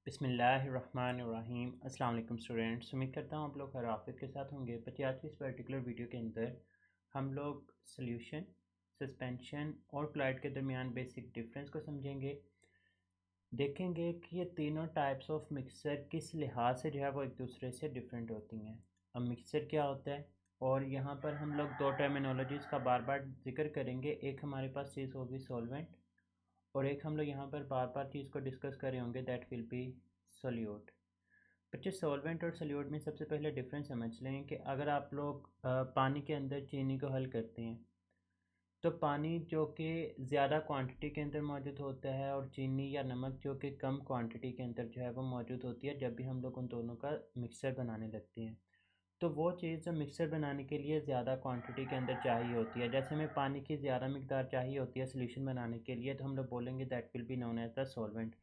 बिस्मिल्लाहिर्रहमानिर्रहीम। अस्सलाम वालेकुम स्टूडेंट्स, उम्मीद करता हूँ आप लोग हर आफियत के साथ होंगे। बच्चे, आज की इस पर्टिकुलर वीडियो के अंदर हम लोग सोल्यूशन, सस्पेंशन और क्लाइड के दरमियान बेसिक डिफरेंस को समझेंगे। देखेंगे कि ये तीनों टाइप्स ऑफ मिक्सचर किस लिहाज से जो है वो एक दूसरे से डिफरेंट होती हैं। अब मिक्सचर क्या होता है, और यहाँ पर हम लोग दो टर्मिनोलॉजीज़ का बार बार जिक्र करेंगे। एक हमारे पास चीज़ होगी सॉल्वेंट, और एक हम लोग यहाँ पर बार बार चीज़ को डिस्कस कर रहे होंगे, दैट विल बी सोल्यूट। बच्चे, सॉल्वेंट और सोल्यूट में सबसे पहले डिफरेंस समझ लें कि अगर आप लोग पानी के अंदर चीनी को हल करते हैं, तो पानी जो कि ज़्यादा क्वांटिटी के अंदर मौजूद होता है और चीनी या नमक जो कि कम क्वांटिटी के अंदर जो है वो मौजूद होती है, जब भी हम लोग उन दोनों का मिक्सचर बनाने लगते हैं, तो वो चीज़ जो मिक्सचर बनाने के लिए ज़्यादा क्वांटिटी के अंदर चाहिए होती है, जैसे हमें पानी की ज़्यादा मिकदार चाहिए होती है सोल्यूशन बनाने के लिए, तो हम लोग बोलेंगे that will be known as the solvent.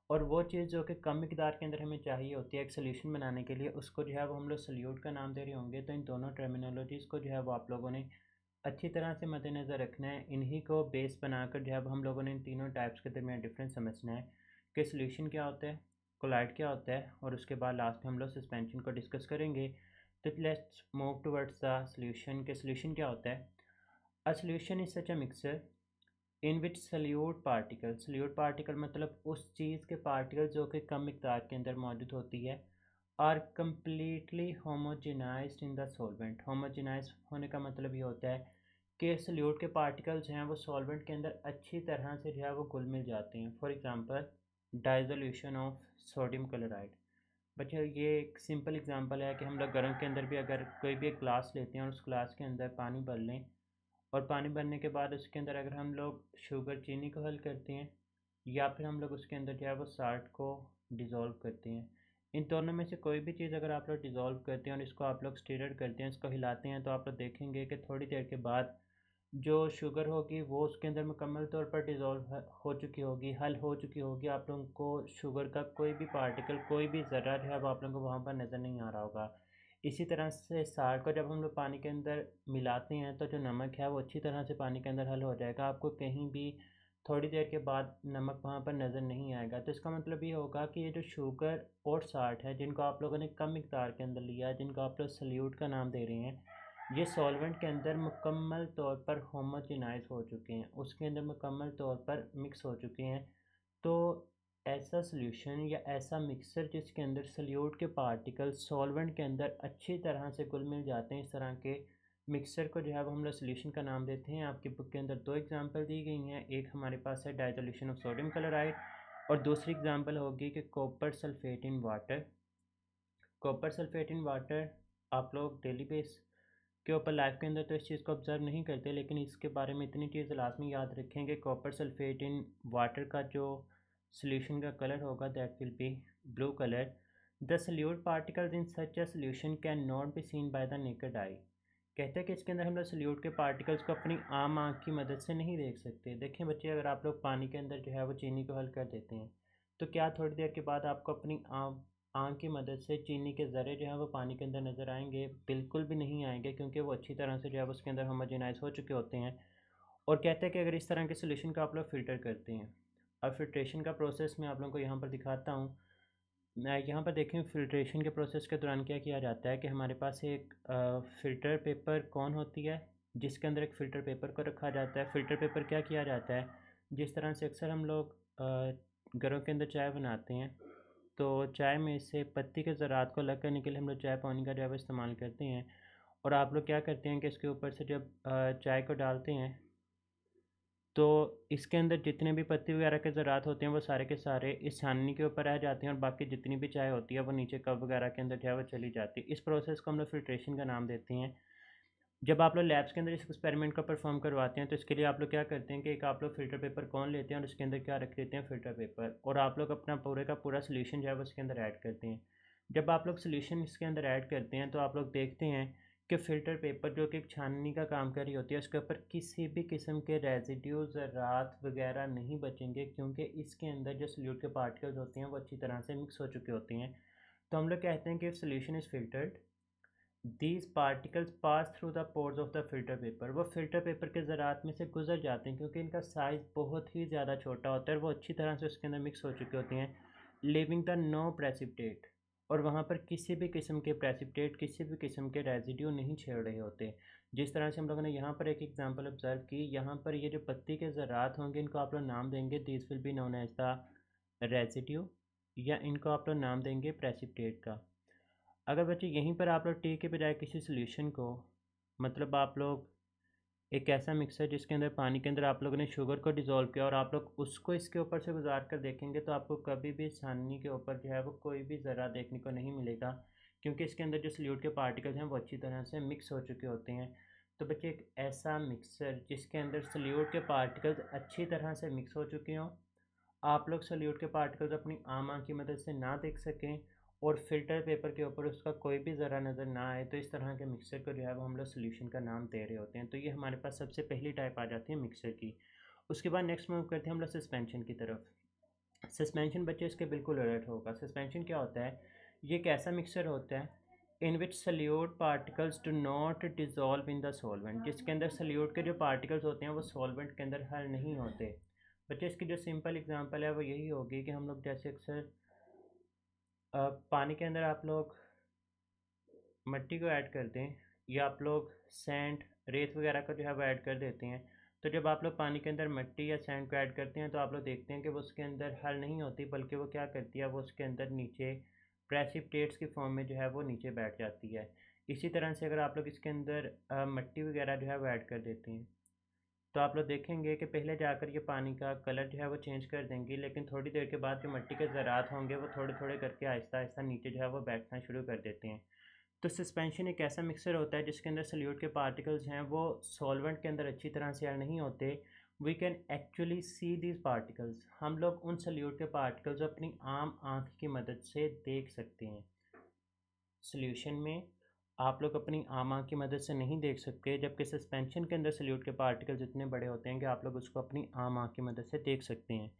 और वो चीज़ जो कि कम मिकदार के अंदर हमें चाहिए होती है एक सोल्यूशन बनाने के लिए, उसको जो है वो हम लोग सोल्यूट का नाम दे रहे होंगे। तो इन दोनों टर्मिनोलॉजीज़ को जो है वो आप लोगों ने अच्छी तरह से मद्देनज़र रखना है। इन्हीं को बेस बनाकर जो है हम लोगों ने इन तीनों टाइप्स के दरमियान डिफरेंस समझना है कि सोल्यूशन क्या होता है, कोलाइड क्या होता है, और उसके बाद लास्ट में हम लोग सस्पेंशन को डिस्कस करेंगे। तो let's move towards the solution के सोल्यूशन क्या होता है। A solution is such a mixture in which solute particle मतलब उस चीज़ के पार्टिकल जो कि कम मिकदार के अंदर मौजूद होती है, are completely homogenized in the solvent. Homogenize होने का मतलब ये होता है कि सल्यूट के पार्टिकल्स हैं वो सॉल्वेंट के अंदर अच्छी तरह से जो है वो घुल मिल जाते हैं। For example, dissolution of sodium chloride. बच्चे, ये एक सिंपल एग्जांपल है कि हम लोग गर्म के अंदर भी अगर कोई भी एक ग्लास लेते हैं और उस ग्लास के अंदर पानी भर लें, और पानी भरने के बाद उसके अंदर अगर हम लोग शुगर चीनी को हल करते हैं, या फिर हम लोग उसके अंदर जो है वो साल्ट को डिज़ोल्व करते हैं, इन दोनों में से कोई भी चीज़ अगर आप लोग डिज़ोल्व करते हैं और इसको आप लोग स्टीर करते हैं, इसको हिलाते हैं, तो आप लोग देखेंगे कि थोड़ी देर के बाद जो शुगर होगी वो उसके अंदर मुकम्मल तौर पर डिज़ोल्व हो चुकी होगी, हल हो चुकी होगी। आप लोगों को शुगर का कोई भी पार्टिकल, कोई भी ज़र्रा जो है वो आप लोगों को वहाँ पर नज़र नहीं आ रहा होगा। इसी तरह से साल्ट को जब हम लोग पानी के अंदर मिलाते हैं, तो जो नमक है वो अच्छी तरह से पानी के अंदर हल हो जाएगा। आपको कहीं भी थोड़ी देर के बाद नमक वहाँ पर नज़र नहीं आएगा। तो इसका मतलब ये होगा कि ये जो शुगर और साल्ट है, जिनको आप लोगों ने कम मिकदार के अंदर लिया है, जिनको आप लोग सल्यूट का नाम दे रहे हैं, ये सॉल्वेंट के अंदर मुकम्मल तौर पर होमोजेनाइज हो चुके हैं, उसके अंदर मुकम्मल तौर पर मिक्स हो चुके हैं। तो ऐसा सॉल्यूशन या ऐसा मिक्सर जिसके अंदर सल्यूट के पार्टिकल सॉल्वेंट के अंदर अच्छी तरह से घुल मिल जाते हैं, इस तरह के मिक्सर को जो है वो हम लोग सॉल्यूशन का नाम देते हैं। आपकी बुक के अंदर दो एग्जांपल दी गई हैं, एक हमारे पास है डाइसोल्यूशन ऑफ सोडियम क्लोराइड, और दूसरी एग्जांपल होगी कि copper sulphate in water. Copper sulphate in water आप लोग डेली बेस के ऊपर लाइफ के अंदर तो इस चीज़ को ऑब्ज़र्व नहीं करते, लेकिन इसके बारे में इतनी चीज़ लाजमी याद रखें कि कॉपर सल्फेट इन वाटर का जो सॉल्यूशन का कलर होगा that will B blue colour. The solute particles in such a solution can not be seen by the naked आई। कहते हैं कि इसके अंदर हम लोग सल्यूट के पार्टिकल्स को अपनी आम आँख की मदद से नहीं देख सकते। देखें बच्चे, अगर आप लोग पानी के अंदर जो है वो चीनी को हल कर देते हैं, तो क्या थोड़ी देर के बाद आपको अपनी आँख की मदद से चीनी के ज़रे जो है वो पानी के अंदर नज़र आएंगे? बिल्कुल भी नहीं आएंगे, क्योंकि वो अच्छी तरह से जो है उसके अंदर होमोजेनाइज हो चुके होते हैं। और कहते हैं कि अगर इस तरह के सोल्यूशन को आप लोग फ़िल्टर करते हैं, अब फ़िल्ट्रेशन का प्रोसेस मैं आप लोगों को यहाँ पर दिखाता हूँ। मैं यहाँ पर देखें, फ़िल्ट्रेशन के प्रोसेस के दौरान क्या किया जाता है कि हमारे पास एक फ़िल्टर पेपर कौन होती है, जिसके अंदर एक फ़िल्टर पेपर को रखा जाता है। फ़िल्टर पेपर क्या किया जाता है, जिस तरह से अक्सर हम लोग घरों के अंदर चाय बनाते हैं, तो चाय में से पत्ती के ज़रात को अलग करने के लिए हम लोग चाय पानी का जो है वो इस्तेमाल करते हैं। और आप लोग क्या करते हैं कि इसके ऊपर से जब चाय को डालते हैं, तो इसके अंदर जितने भी पत्ती वगैरह के ज़रात होते हैं वो सारे के सारे इस छाननी के ऊपर रह जाते हैं, और बाकी जितनी भी चाय होती है वो नीचे कप वगैरह के अंदर जो है वो चली जाती है। इस प्रोसेस को हम लोग फ़िल्ट्रेशन का नाम देते हैं। जब आप लोग लैब्स के अंदर इस एक्सपेरिमेंट को परफॉर्म करवाते हैं, तो इसके लिए आप लोग क्या करते हैं कि एक आप लोग फ़िल्टर पेपर कौन लेते हैं और उसके अंदर क्या रख देते हैं, फ़िल्टर पेपर, और आप लोग अपना पूरे का पूरा सोल्यूशन जो है वो उसके अंदर ऐड करते हैं। जब आप लोग सोल्यूशन इसके अंदर ऐड करते हैं, तो आप लोग देखते हैं कि फ़िल्टर पेपर जो कि एक छाननी का काम कर रही होती है, उसके ऊपर किसी भी किस्म के रेजिड्यू ज़रात वगैरह नहीं बचेंगे, क्योंकि इसके अंदर जो सोल्यूट के पार्टिकल्स होते हैं वो अच्छी तरह से मिक्स हो चुके होते हैं। तो हम लोग कहते हैं कि if solution is filtered, these particles pass through the pores of the filter paper. वो फिल्टर पेपर के ज़रात में से गुजर जाते हैं, क्योंकि इनका साइज़ बहुत ही ज़्यादा छोटा होता है और वो अच्छी तरह से उसके अंदर मिक्स हो चुके होते हैं। लिविंग द नो प्रेसिपिटेट, और वहाँ पर किसी भी किस्म के प्रेसिपिटेट, किसी भी किस्म के रेजिड्यू नहीं छेड़ रहे होते। जिस तरह से हम लोगों ने यहाँ पर एक एग्जांपल ऑब्जर्व की, यहाँ पर ये जो पत्ती के ज़रात होंगे इनको आप लोग नाम देंगे this will be known as the residue, या इनको आप लोग नाम देंगे प्रेसिपिटेट का। अगर बच्चे यहीं पर आप लोग टी के बजाय किसी सोल्यूशन को, मतलब आप लोग एक ऐसा मिक्सर जिसके अंदर पानी के अंदर आप लोगों ने शुगर को डिज़ोल्व किया और आप लोग उसको इसके ऊपर से गुजार कर देखेंगे तो आपको कभी भी छाननी के ऊपर जो है वो कोई भी ज़रा देखने को नहीं मिलेगा, क्योंकि इसके अंदर जो सल्यूट के पार्टिकल्स हैं वो अच्छी तरह से मिक्स हो चुके होते हैं। तो बच्चे एक ऐसा मिक्सर जिसके अंदर सल्यूट के पार्टिकल्स अच्छी तरह से मिक्स हो चुके हों, आप लोग सल्यूट के पार्टिकल्स अपनी आम आँख की मदद से ना देख सकें और फिल्टर पेपर के ऊपर उसका कोई भी ज़रा नज़र ना आए, तो इस तरह के मिक्सर को जो है वो हम लोग सोल्यूशन का नाम दे रहे होते हैं। तो ये हमारे पास सबसे पहली टाइप आ जाती है मिक्सर की। उसके बाद नेक्स्ट मूव करते हैं हम लोग सस्पेंशन की तरफ। सस्पेंशन बच्चे इसके बिल्कुल अलर्ट होगा। सस्पेंशन क्या होता है? ये एक ऐसा मिक्सर होता है in which solute particles do not dissolve in the solvent, जिसके अंदर सल्यूट के जो पार्टिकल्स होते हैं वो सॉल्वेंट के अंदर हल नहीं होते। बच्चे इसकी जो सिंपल एग्जांपल है वो यही होगी कि हम लोग जैसे अक्सर पानी के अंदर आप लोग मिट्टी को ऐड कर दें, या आप लोग सैंड, रेत वगैरह को जो है वो ऐड कर देते हैं। तो जब आप लोग पानी के अंदर मिट्टी या सैंड को ऐड करते हैं तो आप लोग देखते हैं कि वो उसके अंदर हल नहीं होती, बल्कि वो क्या करती है, वो उसके अंदर नीचे प्रेसिपिटेट्स की फॉर्म में जो है वो नीचे बैठ जाती है। इसी तरह से अगर आप लोग इसके अंदर मिट्टी वगैरह जो है वो ऐड कर देते हैं तो आप लोग देखेंगे कि पहले जाकर ये पानी का कलर जो है वो चेंज कर देंगी, लेकिन थोड़ी देर के बाद जो मिट्टी के ज़रात होंगे वो थोड़े थोड़े करके आहिस्ता आहिस्ता नीचे जो है वो बैठना शुरू कर देते हैं। तो सस्पेंशन एक ऐसा मिक्सर होता है जिसके अंदर सल्यूट के पार्टिकल्स हैं वो सॉल्वेंट के अंदर अच्छी तरह से ऐड नहीं होते। We can actually see these particles, हम लोग उन सल्यूट के पार्टिकल्स अपनी आम आँख की मदद से देख सकते हैं। सॉल्यूशन में आप लोग अपनी आम आँख की मदद से नहीं देख सकते, जबकि सस्पेंशन के अंदर सल्यूट के पार्टिकल्स इतने बड़े होते हैं कि आप लोग उसको अपनी आम आँख की मदद से देख सकते हैं।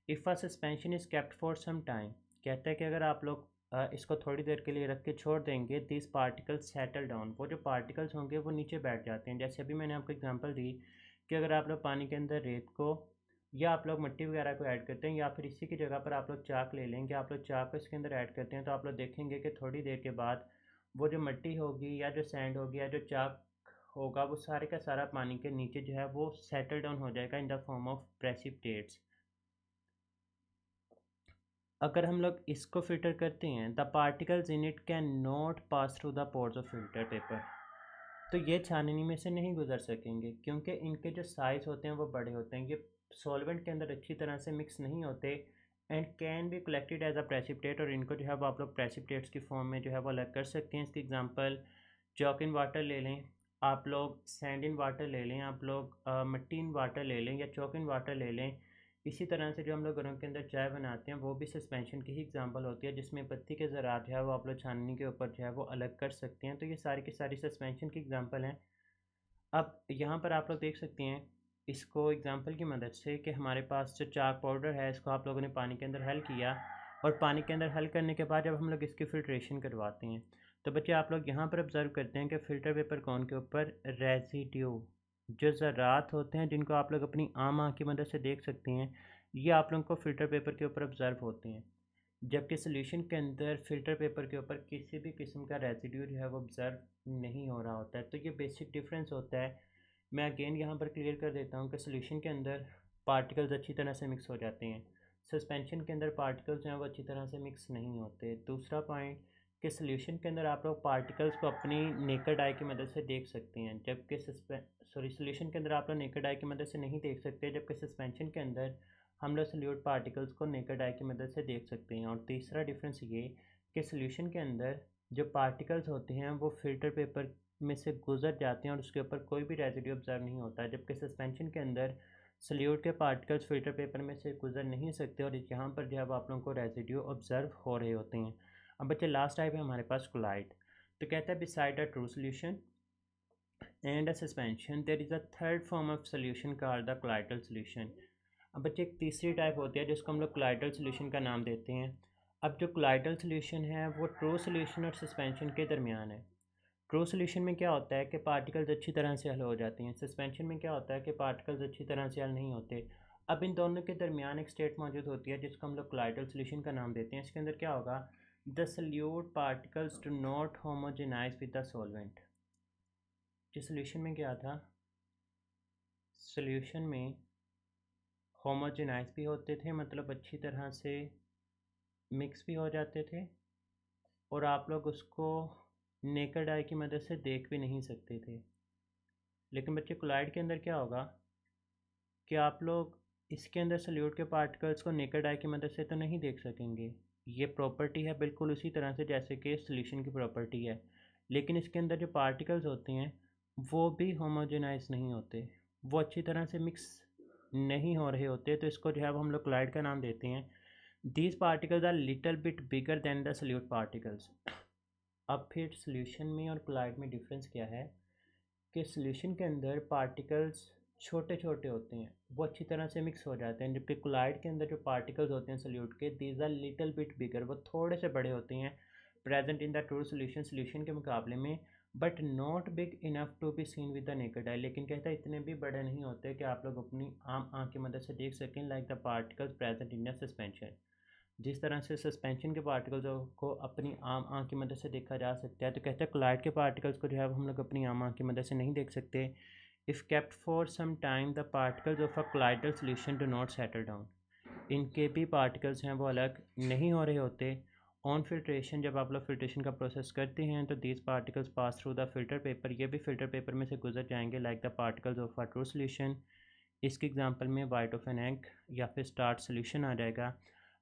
If a suspension is kept for some time, कहता है कि अगर आप लोग इसको थोड़ी देर के लिए रख के छोड़ देंगे, दिस पार्टिकल्स सेटल डाउन, वो जो पार्टिकल्स होंगे वो नीचे बैठ जाते हैं। जैसे अभी मैंने आपको एग्जांपल दी कि अगर आप लोग पानी के अंदर रेत को या आप लोग मिट्टी वगैरह को ऐड करते हैं, या फिर इसी की जगह पर आप लोग चाक ले लेंगे, आप लोग चाक को इसके अंदर ऐड करते हैं, तो आप लोग देखेंगे कि थोड़ी देर के बाद वो जो मिट्टी होगी या जो सैंड होगी या जो चाक होगा वो सारे का सारा पानी के नीचे जो है वो सेटल डाउन हो जाएगा in the form of precipitates. अगर हम लोग इसको फिल्टर करते हैं, the particles in it can not pass through the pores of filter paper, तो ये छाननी में से नहीं गुजर सकेंगे क्योंकि इनके जो साइज़ होते हैं वो बड़े होते हैं, ये सॉल्वेंट के अंदर अच्छी तरह से मिक्स नहीं होते and can be collected as a precipitate, और इनको जो है वो आप लोग प्रेसिपिटेट्स की फॉर्म में जो है वो अलग कर सकते हैं। इसकी एग्जांपल चॉक इन वाटर ले लें, आप लोग सैंड इन वाटर ले लें, आप लोग मिट्टी इन वाटर ले लें, या चॉक इन वाटर ले लें। इसी तरह से जो हम लोग घरों के अंदर चाय बनाते हैं वो भी सस्पेंशन की ही एग्जांपल होती है, जिसमें पत्ती के ज़रात जो है वो आप लोग छाननी के ऊपर जो है वो अलग कर सकते हैं। तो ये सारी की सारी सस्पेंशन की एग्जांपल हैं। अब यहाँ पर आप लोग देख सकते हैं इसको एग्जांपल की मदद से कि हमारे पास जो चाक पाउडर है इसको आप लोगों ने पानी के अंदर हल किया, और पानी के अंदर हल करने के बाद जब हम लोग इसकी फ़िल्ट्रेशन करवाते हैं तो बच्चे आप लोग यहाँ पर ऑब्ज़र्व करते हैं कि फ़िल्टर पेपर कौन के ऊपर रेजिड्यू, जो ज़रात होते हैं जिनको आप लोग अपनी आम आँख की मदद से देख सकते हैं, ये आप लोगों को फ़िल्टर पेपर के ऊपर ऑब्ज़र्व होते हैं, जबकि सोल्यूशन के अंदर फ़िल्टर पेपर के ऊपर किसी भी किस्म का रेजिड्यू जो है वो ऑब्ज़र्व नहीं हो रहा होता है। तो ये बेसिक डिफरेंस होता है। मैं अगेन यहाँ पर क्लियर कर देता हूँ कि सोल्यूशन के अंदर पार्टिकल्स अच्छी तरह से मिक्स हो जाते हैं, सस्पेंशन के अंदर पार्टिकल्स जो हैं वो अच्छी तरह से मिक्स नहीं होते। दूसरा पॉइंट कि सोल्यूशन के अंदर आप लोग पार्टिकल्स को अपनी नेकेड आई की मदद से देख सकते हैं, जबकि सोल्यूशन के अंदर आप लोग नेकेड आई की मदद से नहीं देख सकते, जबकि सस्पेंशन के अंदर हम लोग सल्यूट पार्टिकल्स को नेकेड आई की मदद से देख सकते हैं। और तीसरा डिफरेंस ये कि सोल्यूशन के अंदर जो पार्टिकल्स होते हैं वो फिल्टर पेपर में से गुजर जाते हैं और उसके ऊपर कोई भी रेजिड्यू ऑब्जर्व नहीं होता है, जबकि सस्पेंशन के अंदर सल्यूट के पार्टिकल्स फिल्टर पेपर में से गुजर नहीं सकते और यहाँ पर जो है आप लोगों को रेजिड्यू ऑब्जर्व हो रहे होते हैं। अब बच्चे लास्ट टाइप है हमारे पास कोलाइड। तो कहता है beside a true solution and a suspension there is a third form of solution called the colloidal solution. अब बच्चे एक तीसरी टाइप होती है जिसको हम लोग कोलाइडल सोल्यूशन का नाम देते हैं। अब जो कोलाइडल सोल्यूशन है वो ट्रू सोल्यूशन और सस्पेंशन के दरमियान है। ट्रू सोल्यूशन में क्या होता है कि पार्टिकल्स अच्छी तरह से हल हो जाती हैं, सस्पेंशन में क्या होता है कि पार्टिकल्स अच्छी तरह से हल नहीं होते। अब इन दोनों के दरमियान एक स्टेट मौजूद होती है जिसको हम लोग कोलाइडल सोल्यूशन का नाम देते हैं। इसके अंदर क्या होगा, the solute particles do not homogenise with the solvent. जिस सोल्यूशन में क्या था, सोल्यूशन में होमोजेनाइज भी होते थे, मतलब अच्छी तरह से मिक्स भी हो जाते थे, और आप लोग उसको नेकेड आई की मदद से देख भी नहीं सकते थे। लेकिन बच्चे कोलाइड के अंदर क्या होगा कि आप लोग इसके अंदर सल्यूट के पार्टिकल्स को नेकेड आई की मदद से तो नहीं देख सकेंगे। ये प्रॉपर्टी है बिल्कुल उसी तरह से जैसे कि सॉल्यूशन की प्रॉपर्टी है, लेकिन इसके अंदर जो पार्टिकल्स होते हैं वो भी होमोजेनाइज नहीं होते, वो अच्छी तरह से मिक्स नहीं हो रहे होते। तो इसको जो है वो हम लोग कोलाइड का नाम देते हैं। These particles are little bit bigger than the solute particles. अब फिर सॉल्यूशन में और कोलाइड में डिफरेंस क्या है कि सॉल्यूशन के अंदर पार्टिकल्स छोटे छोटे होते हैं, वो अच्छी तरह से मिक्स हो जाते हैं, जबकि कोलाइड के अंदर जो पार्टिकल्स होते हैं सॉल्यूट के, these are little bit bigger, वो थोड़े से बड़े होते हैं present in the true solution, solution के मुकाबले में, but not big enough to be seen with the naked eye. लेकिन कहता है इतने भी बड़े नहीं होते कि आप लोग अपनी आम आँख की मदद से देख सकें, like the particles present in the suspension. जिस तरह से सस्पेंशन के पार्टिकल्स को अपनी आम आँख की मदद से देखा जा सकता है, तो कहते हैं कोलाइड के पार्टिकल्स को जो है हम लोग अपनी आम आँख की मदद से नहीं देख सकते। If kept for some time the particles of a colloidal solution do not settle down. इनके भी पार्टिकल्स हैं वो अलग नहीं हो रहे होते। ऑन फिल्ट्रेशन, जब आप लोग फिल्ट्रेशन का प्रोसेस करते हैं तो these particles pass through the filter paper, ये भी फिल्टर पेपर में से गुजर जाएंगे, like the particles of a true solution. इसके एग्जांपल में वाइट ऑफ एन एग या फिर स्टार्च सोल्यूशन आ जाएगा।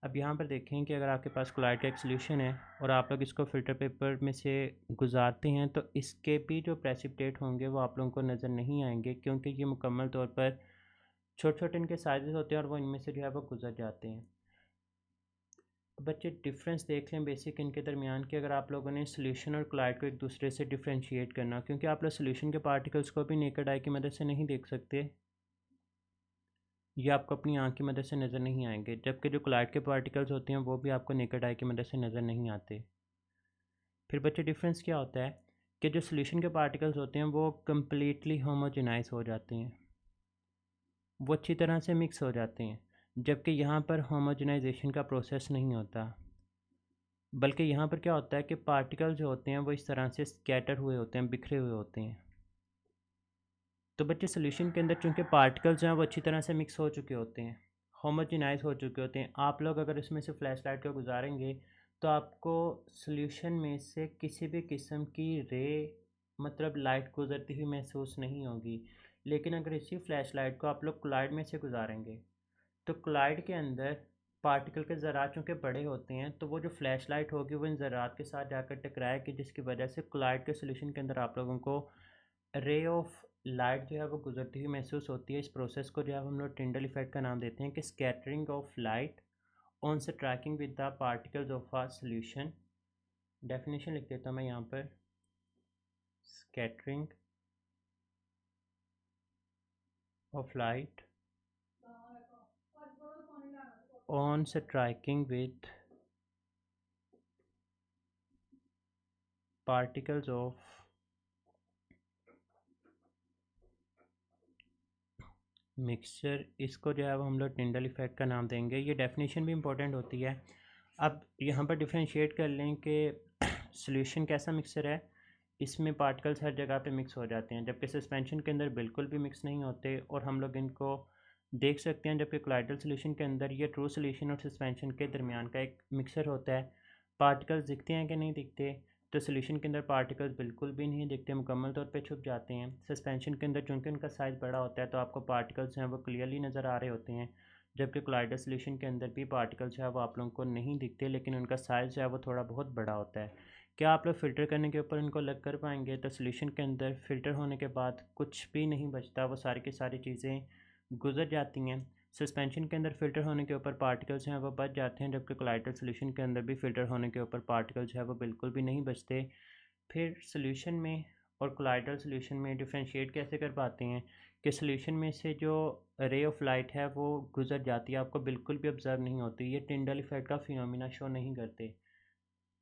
अब यहाँ पर देखें कि अगर आपके पास कोलाइड का एक सोल्यूशन है और आप लोग इसको फ़िल्टर पेपर में से गुजारते हैं तो इसके भी जो प्रेसिपिटेट होंगे वो आप लोगों को नज़र नहीं आएंगे, क्योंकि ये मुकम्मल तौर पर छोटे छोटे इनके साइजेस होते हैं और वो इनमें से जो है वो गुजर जाते हैं। बच्चे डिफरेंस देख लें बेसिक इनके दरमियान कि अगर आप लोगों ने सोल्यूशन और कोलाइड को एक दूसरे से डिफ्रेंशिएट करना, क्योंकि आप लोग सोल्यूशन के पार्टिकल्स को भी नेकेड आई की मदद से नहीं देख सकते, ये आपको अपनी आँख की मदद से नज़र नहीं आएंगे, जबकि जो कोलाइड के पार्टिकल्स होते हैं वो भी आपको नेकेड आई की मदद से नज़र नहीं आते। फिर बच्चे डिफरेंस क्या होता है कि जो सोल्यूशन के पार्टिकल्स होते हैं वो कम्प्लीटली होमोजेनाइज हो जाते हैं, वो अच्छी तरह से मिक्स हो जाते हैं, जबकि यहाँ पर होमोजेनाइजेशन का प्रोसेस नहीं होता, बल्कि यहाँ पर क्या होता है कि पार्टिकल जो होते हैं वो इस तरह से स्कैटर हुए होते हैं, बिखरे हुए होते हैं। तो बच्चे सोल्यूशन के अंदर चूँकि पार्टिकल्स हैं वो अच्छी तरह से मिक्स हो चुके होते हैं, होमोजेनाइज हो चुके होते हैं। आप लोग अगर इसमें से फ्लैश लाइट को गुजारेंगे तो आपको सोल्यूशन में से किसी भी किस्म की रे, मतलब लाइट गुजरती हुई महसूस नहीं होगी। लेकिन अगर इसी फ्लैश लाइट को आप लोग कोलाइड में से गुजारेंगे तो कोलाइड के अंदर पार्टिकल के ज़रात चूँकि बड़े होते हैं तो वो जो फ्लैश लाइट होगी वो इन ज़रात के साथ जाकर टकराएगी, जिसकी वजह से कोलाइड के सोल्यूशन के अंदर आप लोगों को रे ऑफ लाइट जो है वो गुजरती हुई महसूस होती है। इस प्रोसेस को जो है हम लोग टिंडल इफेक्ट का नाम देते हैं कि scattering of light on striking with the particles of a solution. Definition लिख देता हूँ मैं यहाँ पर, scattering of light on striking with particles of mixture, इसको जो है वो हम लोग टिंडल इफेक्ट का नाम देंगे। ये डेफिनेशन भी इम्पोर्टेंट होती है। अब यहाँ पर डिफ्रेंशिएट कर लें कि सॉल्यूशन कैसा मिक्सचर है, इसमें पार्टिकल्स हर जगह पे मिक्स हो जाते हैं, जबकि सस्पेंशन के अंदर बिल्कुल भी मिक्स नहीं होते और हम लोग इनको देख सकते हैं, जबकि कोलाइडल सॉल्यूशन के अंदर ये ट्रू सॉल्यूशन और सस्पेंशन के दरमियान का एक मिक्सचर होता है। पार्टिकल्स दिखते हैं कि नहीं दिखते, तो सॉल्यूशन के अंदर पार्टिकल्स बिल्कुल भी नहीं दिखते, मुकम्मल तौर पे छुप जाते हैं। सस्पेंशन के अंदर चूँकि उनका साइज़ बड़ा होता है तो आपको पार्टिकल्स हैं वो क्लियरली नज़र आ रहे होते हैं, जबकि कोलाइडल सॉल्यूशन के अंदर भी पार्टिकल्स जो है वो आप लोगों को नहीं दिखते, लेकिन उनका साइज़ जो है वो थोड़ा बहुत बड़ा होता है। क्या आप लोग फ़िल्टर करने के ऊपर इनको अलग कर पाएंगे? तो सॉल्यूशन के अंदर फ़िल्टर होने के बाद कुछ भी नहीं बचता, वो सारी की सारी चीज़ें गुजर जाती हैं। सस्पेंशन के अंदर फ़िल्टर होने के ऊपर पार्टिकल्स हैं वो बच जाते हैं, जबकि कोलाइडल सॉल्यूशन के अंदर भी फ़िल्टर होने के ऊपर पार्टिकल्स जो है वो बिल्कुल भी नहीं बचते। फिर सॉल्यूशन में और कोलाइडल सॉल्यूशन में डिफरेंशिएट कैसे कर पाते हैं कि सॉल्यूशन में से जो रे ऑफ लाइट है वो गुजर जाती है, आपको बिल्कुल भी ऑब्जर्व नहीं होती, ये टिंडल इफेक्ट का फिनोमिना शो नहीं करते।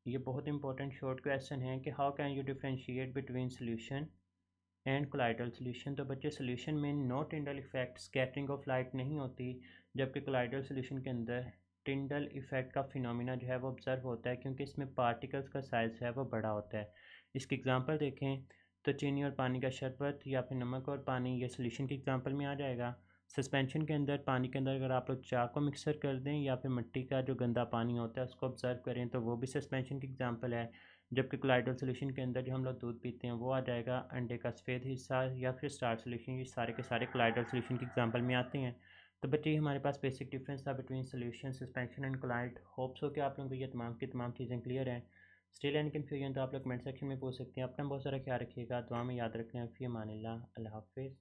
ये बहुत इंपॉर्टेंट शॉर्ट क्वेश्चन है कि how can you differentiate between solution and colloidal solution. तो बच्चे सोल्यूशन में no Tyndall effect, scattering of light नहीं होती, जबकि कोलाइडल सोल्यूशन के अंदर टिंडल इफेक्ट का फिनोमिना जो है वो ऑब्ज़र्व होता है, क्योंकि इसमें पार्टिकल्स का साइज़ जो है वो बड़ा होता है। इसकी एग्जांपल देखें तो चीनी और पानी का शरबत या फिर नमक और पानी, ये सोल्यूशन की एग्जांपल में आ जाएगा। सस्पेंशन के अंदर, पानी के अंदर अगर आप लोग चाक को मिक्सर कर दें या फिर मिट्टी का जो गंदा पानी होता है उसको ऑब्ज़र्व करें तो वो भी सस्पेंशन की एग्जांपल है। जबकि कोलाइडल सोल्यूशन के अंदर जो हम लोग दूध पीते हैं वो आ जाएगा अंडे का सफ़ेद हिस्सा या फिर स्टार सोल्यूशन, ये सारे के सारे कोलाइडल सोल्यूशन की एग्जांपल में आते हैं। तो बच्चे ये हमारे पास बेसिक डिफरेंस था between solution, suspension and colloid. Hopes हो कि आप लोगों को ये तमाम की तमाम चीज़ें क्लियर हैं। स्टिल एनी कन्फ्यूजन तो आप लोग कमेंट सेक्शन में पूछ सकते हैं। अपना बहुत सारा ख्याल रखिएगा, दुआ में याद रखें। फ़ी अमानिल्लाह, अल्लाह हाफ़िज़।